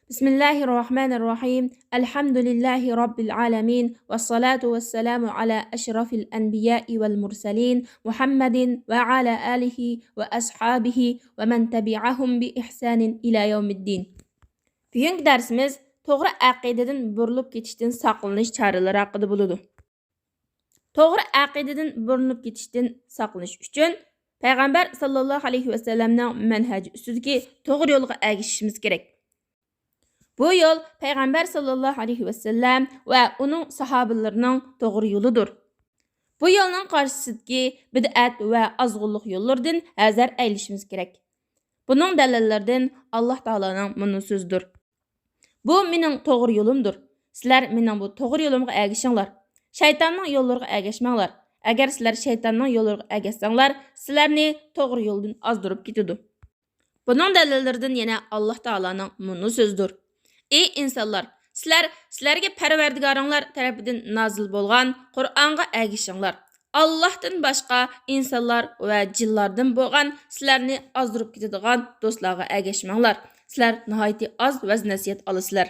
Bismillahirrahmanirrahim. Elhamdülillahi Rabbil alemin. Ve salatu ve selamu ala eşrafil enbiya'i vel mursalin. Muhammedin ve ala alihi ve ashabihi ve men tebi'ahum bi ihsanin ila yevmiddin. Bugünkü dersimiz to'g'ri aqidadan burilib ketishdan saqlanish choralari haqida bo'ladi. To'g'ri aqidadan burilib ketishdan saqlanish uchun Payg'ambar sallallohu alayhi va sallamning manhaji ustidagi to'g'ri yo'lga ergashishimiz kerak. Bu yol Peygamber sallallahu aleyhi ve sellem ve onun sahabelerinin doğru yoludur. Bu yolun karşısındaki bid'at ve azgınlık yollardan hazır eylişimiz gerek. Bunun delillerden Allah Taala'nın bunun sözdür. Bu mening doğru yolumdur. Sizler mening bu doğru yolumga ergişinglar. Şeytanның yollarına ergişmanglar. Eğer sizler şeytanның yollarına ergişsanglar, sizlerni doğru yoldan azdırıp ketidi. Bunun delillerden yine Allah Taala'nın bunun sözdür. Ey insanlar, sizlerge Parvardigoringlar tarafidan nazil bo'lgan Qur'onga ergishinglar. Allohdan boshqa insonlar va jinlardan bo'lgan sizlarni ozdirib ketadigan do'stlarga ergashmanglar. Sizlar nihoyatda oz vaz nasihat olasizlar.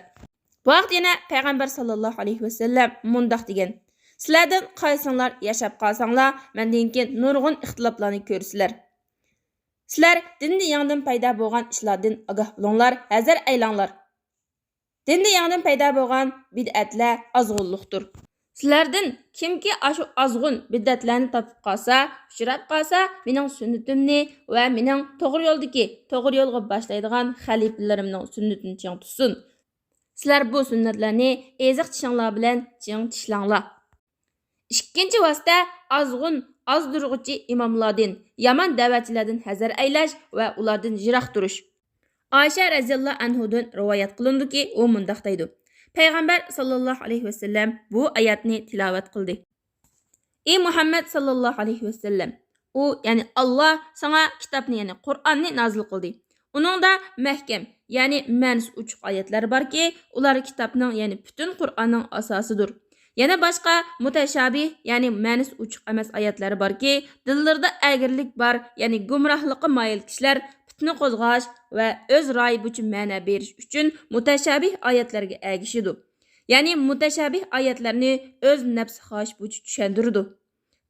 Bu vaqt yana Payg'ambar sallallohu alayhi va sallam mundaq degan: Sizlardan qaysinglar yashab qolsanglar, mendan keyin nurg'un ixtiloflarni ko'rsizlar. Sizlar dinda yangidan paydo bo'lgan ishlardan ogoh bo'linglar, hazar aylanglar. Dinda yangidan paydo bo'lgan bid'atlar azg'unlikdir. Sizlardan kimki ashu azg'un bid'atlarni topib qolsa, uchrab qolsa, mening sunnatimni va mening to'g'ri yo'ldagi, to'g'ri yo'lga boshlaydigan xalifalarimning sunnatini ching tutsin. Sizlar bu sunnatlarni eziq tishinglar bilan ching tishlanglar. Ikkinchi vosita azg'un, azdurg'uchi imomlardan, yomon da'vatchilardan hazar aylash va ulardan yiroq turish. Ayşe raziyallahu anhudan rivoyat qilindiki, u mundaq deydi: Payg'ambar sallallohu alayhi vasallam bu oyatni tilovat qildi. Ey Muhammad sallallohu alayhi vasallam, u ya'ni Alloh sana kitobni, ya'ni Qur'onni nozil qildi. Uningda mahkam, ya'ni ma'nosi ochiq oyatlar borki, ular kitobning, ya'ni butun Qur'onning asosidir. Yana boshqa mutashabih, ya'ni ma'nosi ochiq emas oyatlari borki, dillarda agirlik bor, ya'ni gumrohlikqa moyil kishilar fitna qo'zg'ash va o'z ra'yi bo'yicha ma'no berish uchun mutashabih oyatlarga ergishidi. Ya'ni mutashabih oyatlarni o'z nafsi xohish bo'yicha tushundirdi.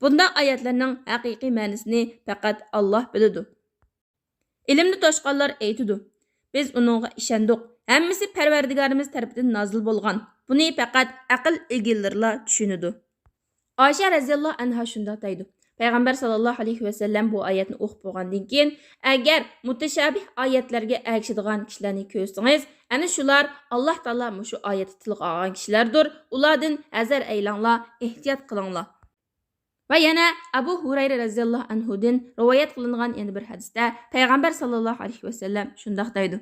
Bunda oyatlarning haqiqiy ma'nosini faqat Alloh biladi. Ilmni toshqanlar aytidi: Biz uningga ishondik. Hammasi Parvardigorimiz tarafidan nozil bo'lgan. Buni faqat aql egillarlar tushunadi. Ayşe raziyallohu anha shunda deydi: Payg'ambar sallallohu alayhi va sallam bu oyatni o'qib bo'lgandan keyin, agar mutashabih oyatlarga ergishadigan kishilarni ko'rsangiz, ana shular Alloh taolo shu oyatni tilga olgan kishilardir. Ulardan hazar aylanglar, ehtiyot qilinglar. Va yana Abu Hurayra raziyallohu anhudan rivoyat qilingan yana bir hadisda Payg'ambar sallallohu alayhi va sallam shunday deydi: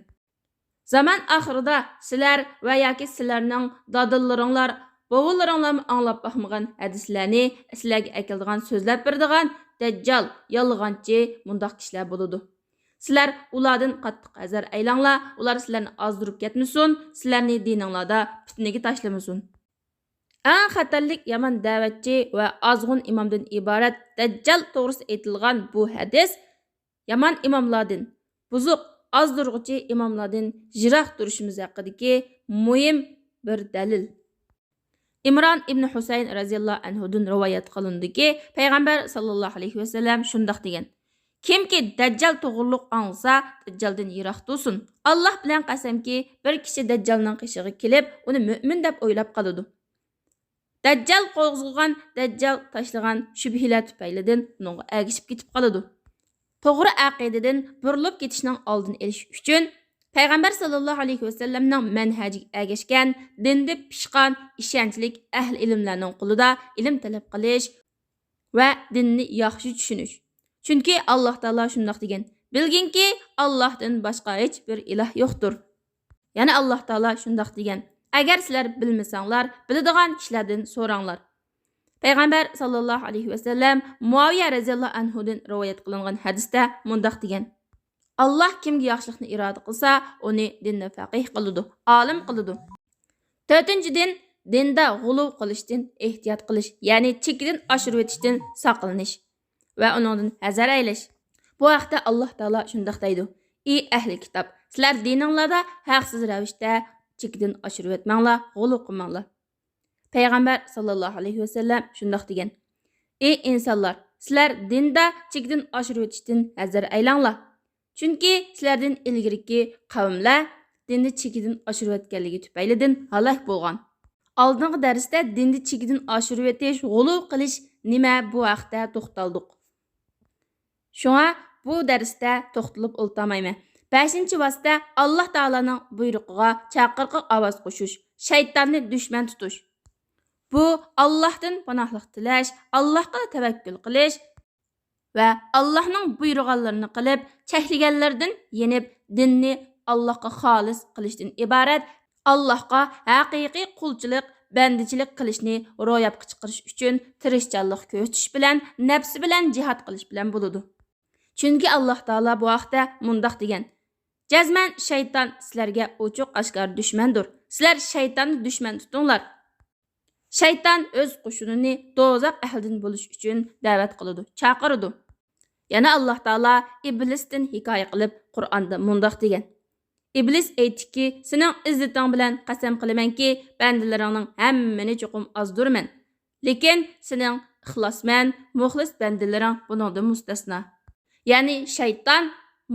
Zaman oxirida sizlar va yoki sizlarning dodillaringlar, bovullaringlar anglab baxmagan hadislarni sizlarga akildigan so'zlab beradigan dajjal, yolg'onchi mundaq kishilar bo'ladi. Sizlar ulardan qattiq hazar aylanglar, ular sizlarni ozdirib ketmasin, sizlarni dininglarda fitnaga tashlamasin. Eng xatarlik yomon da'vatchi va azg'un imomdan iborat dajjal to'g'risida aytilgan bu hadis yomon imomlardan, buzuq, azdurg'uchi imomlardan yiroq turishimiz haqidagi muhim bir dalil. İmran ibn Husayn raziyallohu anhudan rivoyat qilindiki, Payg'ambar sallallohu alayhi va sallam shunday degan: Kimki dajjal to'g'riliq anglasa, dajjaldan yiroq tursin. Alloh bilan qasamki, bir kishi dajjalning qishig'iga kelib, uni mu'min deb o'ylab qoladi. Dajjal qo'zg'algan, dajjal tashlagan shubhalar tufaylidan unga ergishib ketib qoladi. To'g'ri aqidadan burilib ketishning oldini olish uchun Payg'ambar sallallohu alayhi va sallamning manhajiga ergashgan, dinda pishqan, ishonchlik ahli ilmlarning qo'lida ilm talab qilish va dinni yaxshi tushunish. Chunki Alloh taolo shunday degan: Bilginki, Allohdan boshqa hech bir iloh yo'qdir. Yana Alloh taolo shunday degan: Agar sizlar bilmasanglar, biladigan kishilardan so'ranglar. Payg'ambar sallallohu alayhi va sallam Muaviya raziyallohu anhudan rivoyat qilingan hadisda mundaq degan: Allah kimga yaxshilikni iroda qilsa, uni dinda faqih qiladi, olim qiladi. 4-dan dinda g'uluv qilishdan ehtiyot qilish, ya'ni chekidan oshirib o'tishdan saqlanish va uningdan hazar aylash. Bu haqda Alloh taolo shunday deydi: Ey ahli kitob, Sizlar dininglarda haqsiz ravishda chekidan oshirib o'tmanglar, g'ulu qilmanglar. Payg'ambar sallallohu alayhi vasallam shundoq degan: Ey insonlar, sizlar dinda chekidan oshirib o'tishdan hazar aylanglar. Chunki sizlardan ilgiriki qavmlar dinni chekidan oshirib o'tganligi tufaylidan halok bo'lgan. Oldingi darsda dinni chekidan oshirib o'tish, g'ulu qilish nima bu haqda to'xtaldik. Shunga bu darsda to'xtalib o'ltamayman. 5-vosita Alloh taolaning buyrug'iga chaqirqiq ovoz qo'shish, shaytonni dushman tutish. Bu Allohdan panohlik tilash, Allohga tavakkul qilish va Allohning buyurganlarini qilib, cheklaganlardan yenib, dinni Allohga xolis qilishdan iborat. Allohga haqiqiy qulchilik, bandichilik qilishni ro'yobga chiqarish uchun tirishchanlik ko'rsatish bilan, nafsi bilan jihad qilish bilan bo'ladi. Chunki Alloh taolo bu vaqtda mundoq degan: Jazman shayton sizlarga ochiq oshkor dushmandir. Sizlar shaytonni dushman tutinglar. Shayton o'z qo'shinini do'zax ahlidan bo'lish uchun da'vat qiladi, chaqiradi. Yana Alloh taolo iblisdan hikoya qilib Qur'onda mundoq degan: Iblis aytdiki, sening izzating bilan qasam qilamanki, bandalaringning hammani cho'qim ozdurman. Lekin sening ixlosman, muxlis bandalaring buningdan mustasno. Ya'ni shayton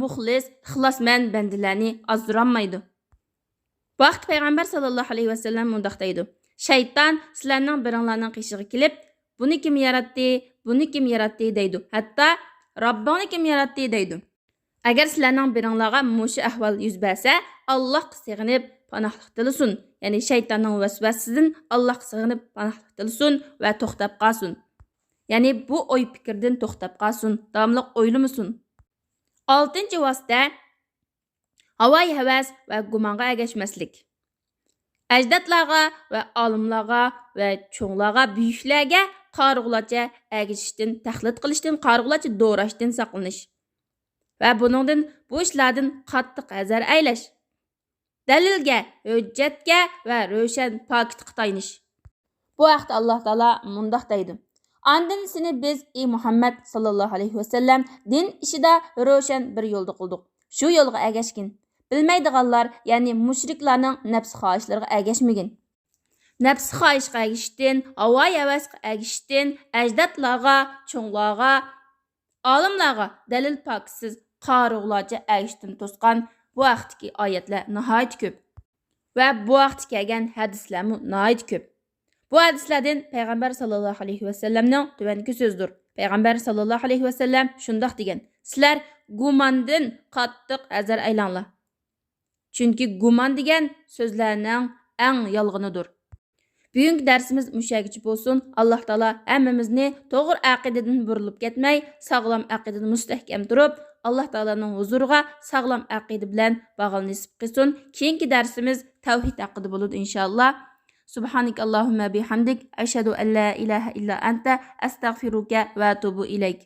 muxlis, ixlosman bandalarni ozdirolmaydi. Vaqt payg'ambar sallallohu alayhi vasallam mundoq deydi: Shayton sizlarning biringlarning qishig'iga kelib, buni kim yaratdi, buni kim yaratdi deydi. Hatto Robbingni kim yaratdi deydi. Agar sizlarning biringlarga mushu ahvol yuz bersa, Allohga sig'inib panohlik tilasin. Ya'ni shaytonning vasvasasidan Allohga sig'inib panohlik tilasin va to'xtab qolsin. Ya'ni bu o'y fikrdan to'xtab qolsin, davomli o'ylamasin. 6-vosita havoyi havas va gumonga ergashmaslik. Ajdodlarga va olimlarga va cho'nglarga, buyuklarga qarg'ulacha ergashishdan, taqlid qilishdan, qarg'ulacha do'rashdan saqlanish va buningdan bu ishlardan qattiq hazar aylash. Dalilga, hujjatga va ro'shan pokitga tayinish. Bu vaqtda Alloh taolo mundoq deydi: Andin seni biz ey Muhammad sallallohu alayhi vasallam din ishida ro'shan bir yo'lda qildik. Shu yo'lga ergashgin. Bilmaydiganlar, ya'ni mushriklarning nafs xohishlariga ergashmagin. Nafs xohishga ergashishdan, havoyi havasga ergashishdan, ajdodlarga, cho'nglarga, olimlarga dalil pokitsiz qarg'ulacha ergashishdan to'sqan bu vaqtdagi oyatlar nihoyat ko'p va bu vaqtga kelgan hadislar nihoyat ko'p. Bu hadislardan payg'ambar sallallohu alayhi vasallamning tuvanki so'zdir. Payg'ambar sallallohu alayhi vasallam shundoq degan: Sizlar gumondan qattiq hazar aylanglar. Chunki gumon degan so'zlarning eng yolg'onidir. Bugungi darsimiz mushagacha bo'lsin. Alloh taolo hammamizni to'g'ri aqidadan burilib ketmay, sog'lom aqidada mustahkam turib, Alloh taolaning huzuriga sog'lom aqida bilan bag'il nasib qilsin. Keyingi darsimiz tavhid haqida bo'ladi inshaalloh. Subhanakallahumma bihamdik ashhadu an la ilaha illa anta astaghfiruka va atubu ilayk.